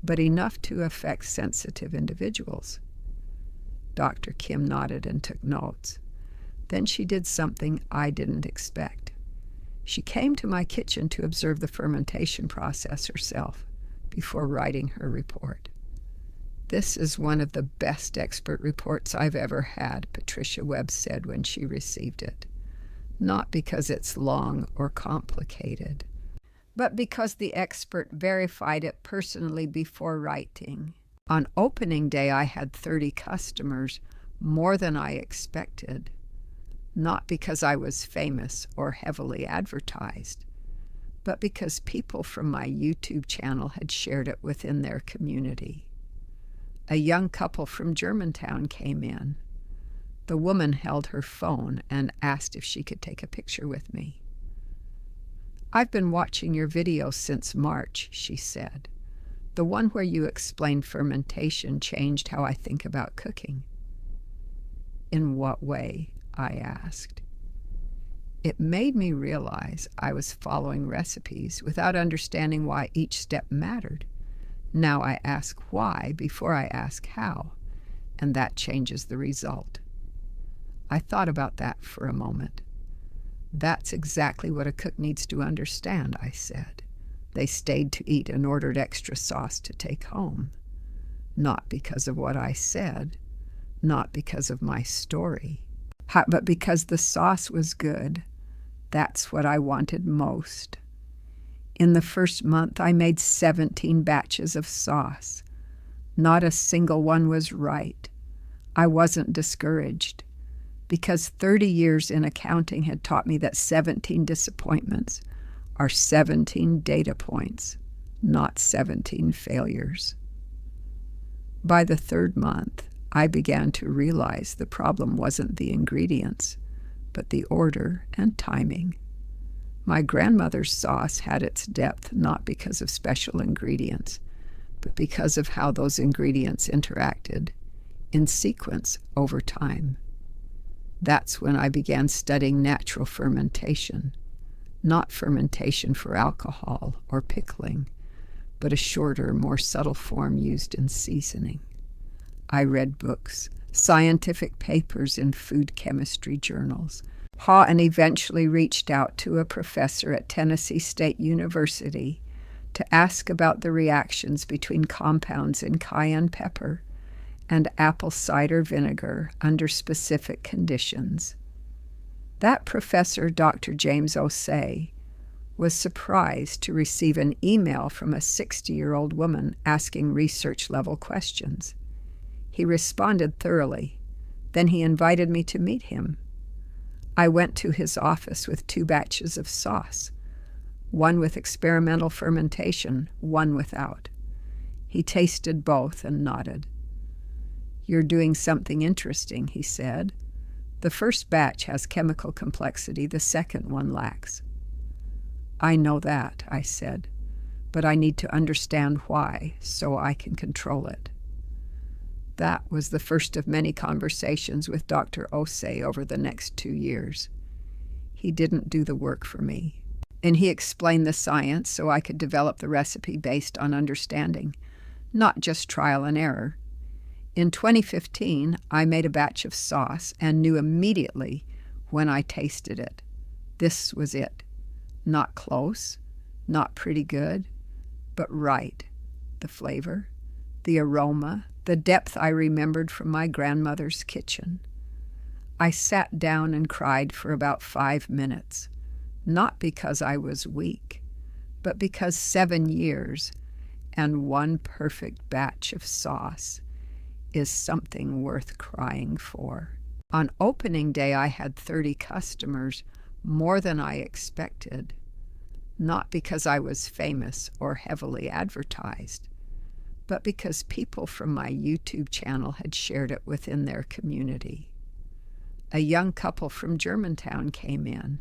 but enough to affect sensitive individuals. Dr. Kim nodded and took notes. Then she did something I didn't expect. She came to my kitchen to observe the fermentation process herself before writing her report. "This is one of the best expert reports I've ever had," Patricia Webb said when she received it. Not because it's long or complicated, but because the expert verified it personally before writing. On opening day, I had 30 customers, more than I expected, not because I was famous or heavily advertised, but because people from my YouTube channel had shared it within their community. A young couple from Germantown came in. The woman held her phone and asked if she could take a picture with me. "I've been watching your video since March," she said. "The one where you explained fermentation changed how I think about cooking." "In what way?" I asked. It made me realize I was following recipes without understanding why each step mattered. Now I ask why before I ask how, and that changes the result. I thought about that for a moment. "That's exactly what a cook needs to understand," I said. They stayed to eat and ordered extra sauce to take home. Not because of what I said, not because of my story, but because the sauce was good. That's what I wanted most. In the first month, I made 17 batches of sauce. Not a single one was right. I wasn't discouraged, because 30 years in accounting had taught me that 17 disappointments are 17 data points, not 17 failures. By the third month, I began to realize the problem wasn't the ingredients, but the order and timing. My grandmother's sauce had its depth not because of special ingredients, but because of how those ingredients interacted in sequence over time. That's when I began studying natural fermentation, not fermentation for alcohol or pickling, but a shorter, more subtle form used in seasoning. I read books, scientific papers in food chemistry journals, and eventually reached out to a professor at Tennessee State University to ask about the reactions between compounds in cayenne pepper and apple cider vinegar under specific conditions. That professor, Dr. James Osei, was surprised to receive an email from a 60-year-old woman asking research-level questions. He responded thoroughly. Then he invited me to meet him. I went to his office with 2 batches of sauce, one with experimental fermentation, one without. He tasted both and nodded. "You're doing something interesting," he said. "The first batch has chemical complexity, the second one lacks." "I know that," I said, "but I need to understand why so I can control it." That was the first of many conversations with Dr. Osei over the next 2 years. He didn't do the work for me, and he explained the science so I could develop the recipe based on understanding, not just trial and error. In 2015, I made a batch of sauce and knew immediately when I tasted it. This was it. Not close, not pretty good, but right. The flavor, the aroma, the depth I remembered from my grandmother's kitchen. I sat down and cried for about 5 minutes, not because I was weak, but because 7 years and 1 perfect batch of sauce is something worth crying for. On opening day, I had 30 customers, more than I expected, not because I was famous or heavily advertised, but because people from my YouTube channel had shared it within their community. A young couple from Germantown came in.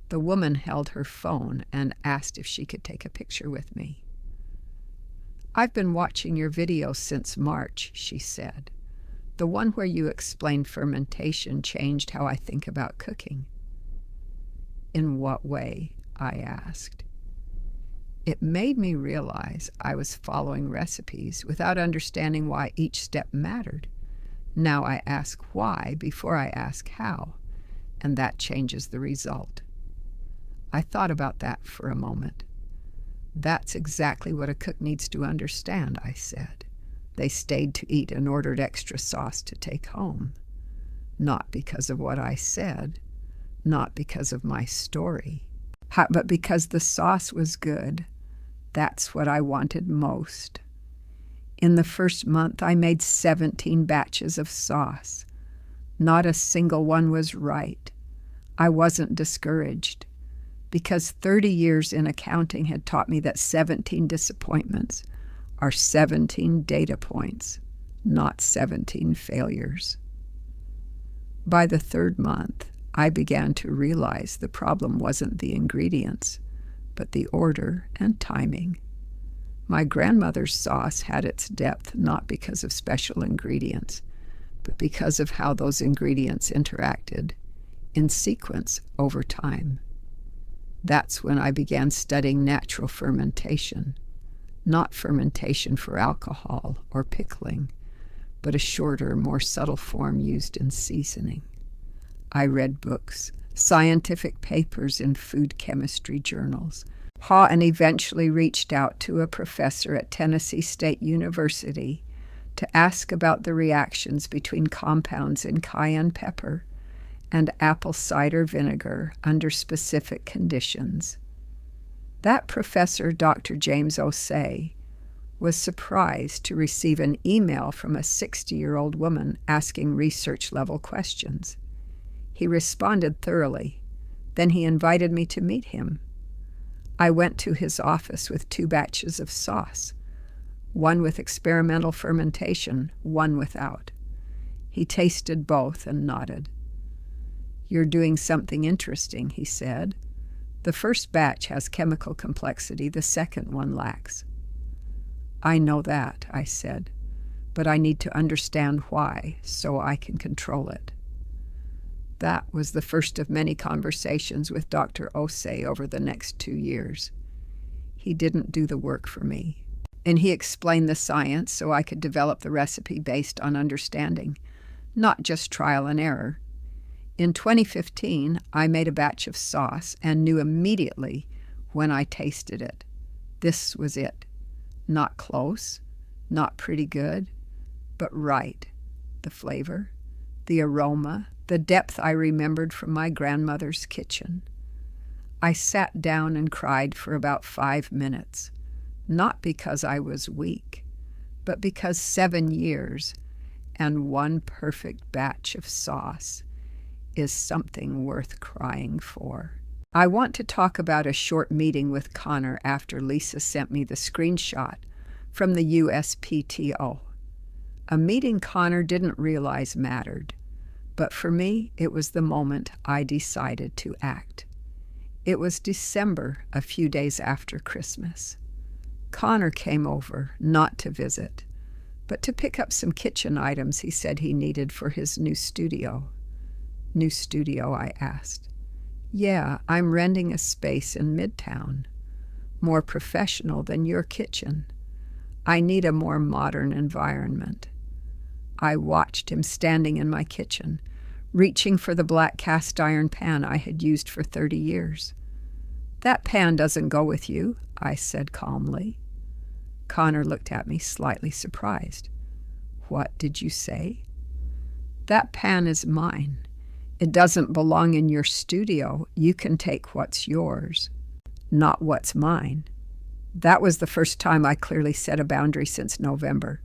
The woman held her phone and asked if she could take a picture with me. "I've been watching your videos since March," she said. "The one where you explained fermentation changed how I think about cooking." "In what way?" I asked. It made me realize I was following recipes without understanding why each step mattered. Now I ask why before I ask how, and that changes the result. I thought about that for a moment. "That's exactly what a cook needs to understand," I said. They stayed to eat and ordered extra sauce to take home. Not because of what I said, not because of my story, but because the sauce was good. That's what I wanted most. In the first month, I made 17 batches of sauce. Not a single one was right. I wasn't discouraged, because 30 years in accounting had taught me that 17 disappointments are 17 data points, not 17 failures. By the 3rd month, I began to realize the problem wasn't the ingredients, but the order and timing. My grandmother's sauce had its depth not because of special ingredients, but because of how those ingredients interacted in sequence over time. That's when I began studying natural fermentation, not fermentation for alcohol or pickling, but a shorter, more subtle form used in seasoning. I read books, scientific papers in food chemistry journals, and eventually reached out to a professor at Tennessee State University to ask about the reactions between compounds in cayenne pepper and apple cider vinegar under specific conditions. That professor, Dr. James Osei, was surprised to receive an email from a 60-year-old woman asking research-level questions. He responded thoroughly. Then he invited me to meet him. I went to his office with 2 batches of sauce, one with experimental fermentation, one without. He tasted both and nodded. "You're doing something interesting," he said. "The first batch has chemical complexity, the second one lacks." I know that, I said, but I need to understand why so I can control it. That was the first of many conversations with Dr. Osei over the next 2 years. He didn't do the work for me, and he explained the science so I could develop the recipe based on understanding, not just trial and error. In 2015, I made a batch of sauce and knew immediately when I tasted it. This was it. Not close, not pretty good, but right. The flavor, the aroma, the depth I remembered from my grandmother's kitchen. I sat down and cried for about 5 minutes, not because I was weak, but because 7 years and one perfect batch of sauce is something worth crying for. I want to talk about a short meeting with Connor after Lisa sent me the screenshot from the USPTO. A meeting Connor didn't realize mattered, but for me, it was the moment I decided to act. It was December, a few days after Christmas. Connor came over, not to visit, but to pick up some kitchen items he said he needed for his new studio. New studio, I asked. Yeah, I'm renting a space in Midtown. More professional than your kitchen. I need a more modern environment. I watched him standing in my kitchen, reaching for the black cast iron pan I had used for 30 years. That pan doesn't go with you, I said calmly. Connor looked at me, slightly surprised. What did you say? That pan is mine. It doesn't belong in your studio. You can take what's yours, not what's mine. That was the first time I clearly set a boundary since November.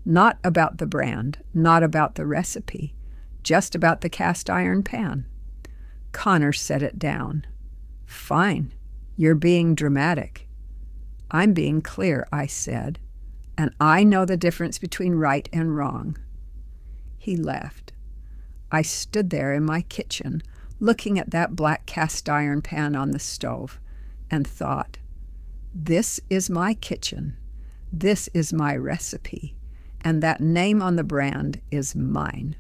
Not about the brand, not about the recipe, just about the cast iron pan. Connor set it down. Fine, you're being dramatic. I'm being clear, I said, and I know the difference between right and wrong. He left. I stood there in my kitchen, looking at that black cast iron pan on the stove, and thought, this is my kitchen, this is my recipe, and that name on the brand is mine.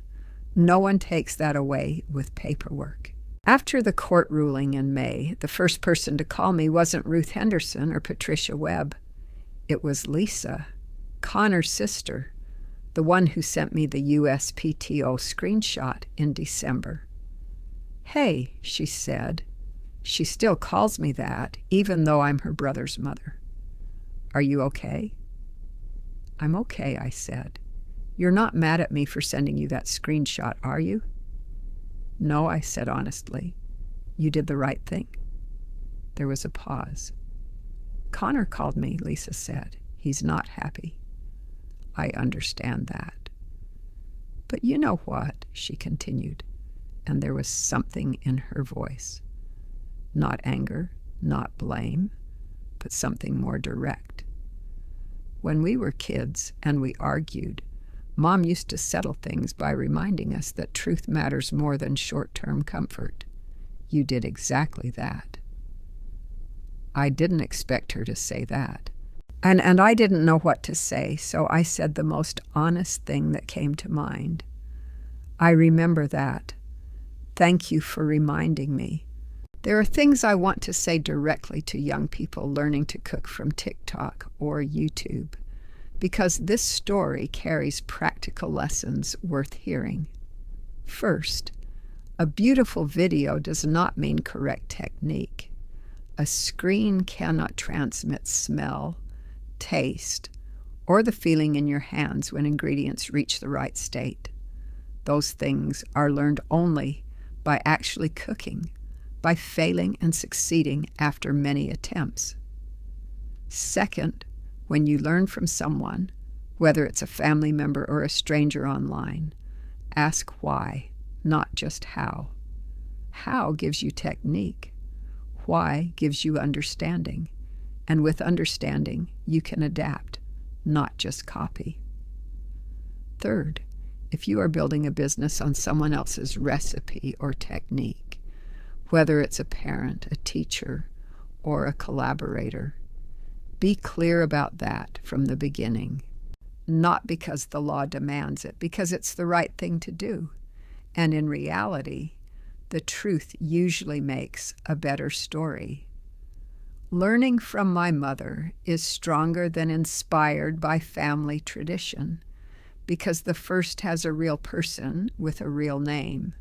No one takes that away with paperwork. After the court ruling in May, the first person to call me wasn't Ruth Henderson or Patricia Webb. It was Lisa, Connor's sister, the one who sent me the USPTO screenshot in December. Hey, she said. She still calls me that, even though I'm her brother's mother. Are you okay? I'm okay, I said. You're not mad at me for sending you that screenshot, are you? No, I said honestly. You did the right thing. There was a pause. Connor called me, Lisa said. He's not happy. I understand that. But you know what, she continued, and there was something in her voice. Not anger, not blame, but something more direct. When we were kids and we argued, Mom used to settle things by reminding us that truth matters more than short-term comfort. You did exactly that. I didn't expect her to say that. And I didn't know what to say, so I said the most honest thing that came to mind. I remember that. Thank you for reminding me. There are things I want to say directly to young people learning to cook from TikTok or YouTube, because this story carries practical lessons worth hearing. First, a beautiful video does not mean correct technique. A screen cannot transmit smell, taste, or the feeling in your hands when ingredients reach the right state. Those things are learned only by actually cooking, by failing and succeeding after many attempts. Second, when you learn from someone, whether it's a family member or a stranger online, ask why, not just how. How gives you technique. Why gives you understanding. And with understanding, you can adapt, not just copy. Third, if you are building a business on someone else's recipe or technique, whether it's a parent, a teacher, or a collaborator, Be clear about that from the beginning. Not because the law demands it, because it's the right thing to do. And in reality, the truth usually makes a better story. Learning from my mother is stronger than inspired by family tradition, because the first has a real person with a real name.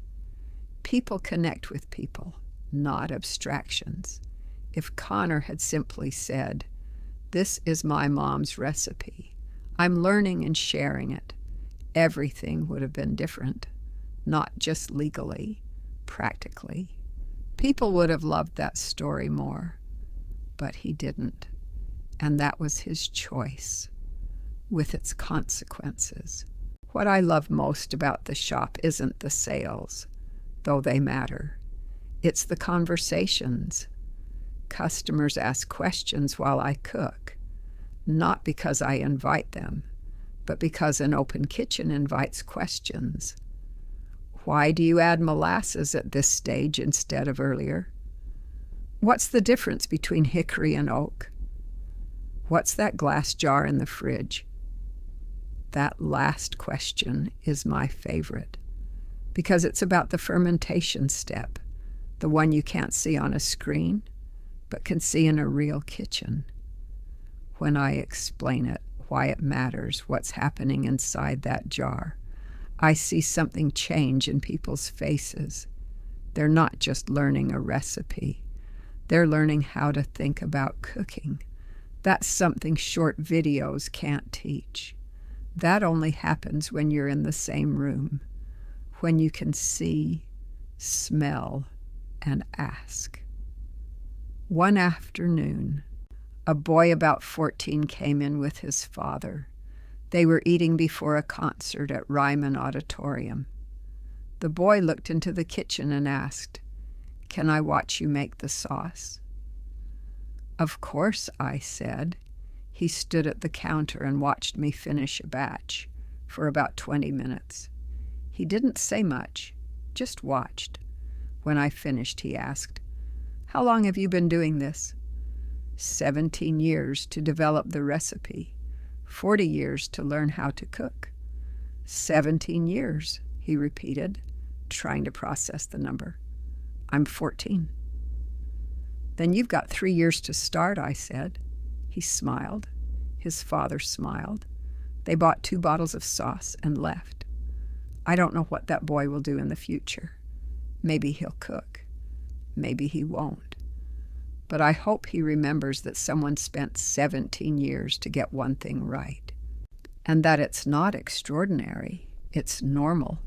People connect with people, not abstractions. If Connor had simply said, "This is my mom's recipe. I'm learning and sharing it," everything would have been different, not just legally, practically. People would have loved that story more, but he didn't, and that was his choice, with its consequences. What I love most about the shop isn't the sales, though they matter. It's the conversations. Customers ask questions while I cook, not because I invite them, but because an open kitchen invites questions. Why do you add molasses at this stage instead of earlier? What's the difference between hickory and oak? What's that glass jar in the fridge? That last question is my favorite, because it's about the fermentation step, the one you can't see on a screen, but can see in a real kitchen. When I explain it, why it matters, what's happening inside that jar, I see something change in people's faces. They're not just learning a recipe. They're learning how to think about cooking. That's something short videos can't teach. That only happens when you're in the same room, when you can see, smell, and ask. One afternoon, a boy about 14 came in with his father. They were eating before a concert at Ryman Auditorium. The boy looked into the kitchen and asked, "Can I watch you make the sauce?" "Of course," I said. He stood at the counter and watched me finish a batch for about 20 minutes. He didn't say much, just watched. When I finished, he asked, "How long have you been doing this?" 17 years to develop the recipe, 40 years to learn how to cook. 17 years, he repeated, trying to process the number. I'm 14. Then you've got 3 years to start, I said. He smiled. His father smiled. They bought 2 bottles of sauce and left. I don't know what that boy will do in the future. Maybe he'll cook. Maybe he won't. But I hope he remembers that someone spent 17 years to get one thing right, and that it's not extraordinary, it's normal.